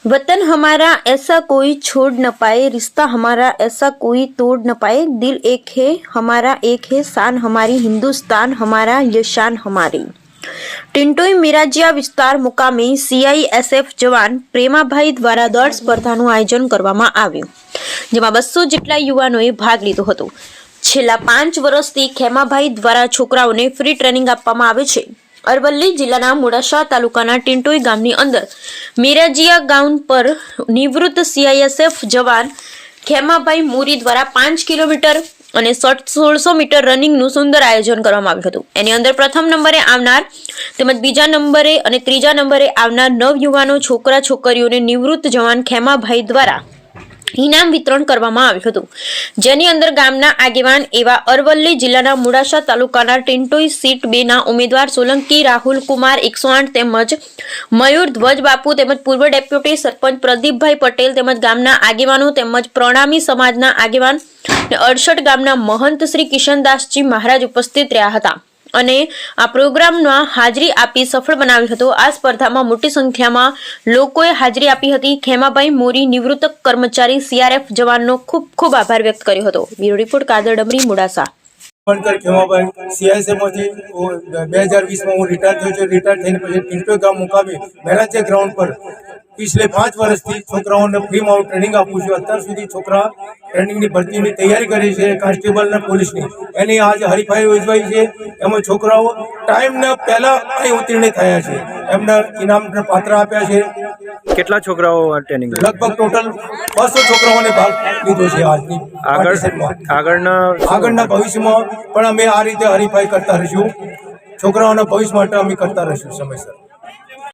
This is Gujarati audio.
वतन हमारा ऐसा कोई छोड़ न पाए, रिश्ता हमारा ऐसा कोई तोड़ न पाए, दिल एक है हमारा एक है, शान हमारी हिंदुस्तान हमारा ये शान हमारी। ટિન્ટોઈ મિરાજીયા વિસ્તાર મુકામે CISF જવાન પ્રેમાભાઈ દ્વારા દોડ સ્પર્ધાનું આયોજન કરવામાં આવ્યું, જેમાં 200 જેટલા યુવાનોએ ભાગ લીધો હતો। છેલ્લા 5 વર્ષથી ખેમાભાઈ દ્વારા છોકરાઓને ફ્રી ટ્રેનિંગ આપવામાં આવે છે। અરવલ્લી જિલ્લાના મોડાસા તાલુકાના ટિન્ટોઈ ગામની અંદર મિરાજીયા ગામ પર નિવૃત્ત CISF જવાન ખેમાભાઈ મોરી દ્વારા 5 કિલોમીટર અને 1600 મીટર રનિંગનું સુંદર આયોજન કરવામાં આવ્યું હતું। એની અંદર પ્રથમ નંબરે આવનાર તેમજ બીજા નંબરે અને ત્રીજા નંબરે આવનાર નવયુવાનો છોકરા છોકરીઓને નિવૃત્ત જવાન ખેમાભાઈ દ્વારા ઇનામ વિતરણ કરવામાં આવ્યું હતું, જેની અંદર ગામના આગેવાન એવા અરવલ્લી જિલ્લાના મોડાસા તાલુકાના ટિન્ટોઈ સીટ 2 ના ઉમેદવાર સોલંકી રાહુલ કુમાર 108 તેમજ મયુર ધ્વજ બાપુ તેમજ પૂર્વ ડેપ્યુટી સરપંચ પ્રદીપભાઈ પટેલ તેમજ ગામના આગેવાનો તેમજ પ્રણામી સમાજના આગેવાન અને 68 ગામના મહંત શ્રી કિશનદાસજી મહારાજ ઉપસ્થિત રહ્યા હતા અને આ પ્રોગ્રામમાં હાજરી આપી સફળ બનાવ્યો હતો। આ સ્પર્ધામાં મોટી સંખ્યામાં લોકોએ હાજરી આપી હતી। ખેમાભાઈ મોરી નિવૃત્ત કર્મચારી CRF જવાનનો ખૂબ ખૂબ આભાર વ્યક્ત કર્યો હતો। Bureau report Kadar ડમરી Modasa. ખેમાભાઈ CISF માંથી 2020 માં હું રિટાયર થયો છું। રિટાયર થઈને પછી ટિન્ટોઈ ગામ મુકામે મેરાજે ગ્રાઉન્ડ પર पिछले 5 વર્ષથી છોકરાઓને ફ્રીમાં ટ્રેનિંગ આપું છું। અત્યાર સુધી છોકરા ટ્રેનિંગની ભરતીની તૈયારી કરી છે, કોન્સ્ટેબલ અને પોલીસની। એની આજે હરીફાઈ યોજવાઈ છે, એમાં છોકરાઓ ટાઈમના પહેલા અહીં ઉત્તીર્ણ થયા છે, એમને ઇનામના પાત્ર આપ્યા છે। કેટલા છોકરાઓ આ ટ્રેનિંગ લગભગ ટોટલ 200 છોકરાઓને ભાગ લીધો છે। આજની આગળના ભવિષ્યમાં પણ અમે આ રીતે હરીફાઈ કરતા રહીશું। છોકરાઓના ભવિષ્ય માટે અમે કરતા રહીશું સમયસર।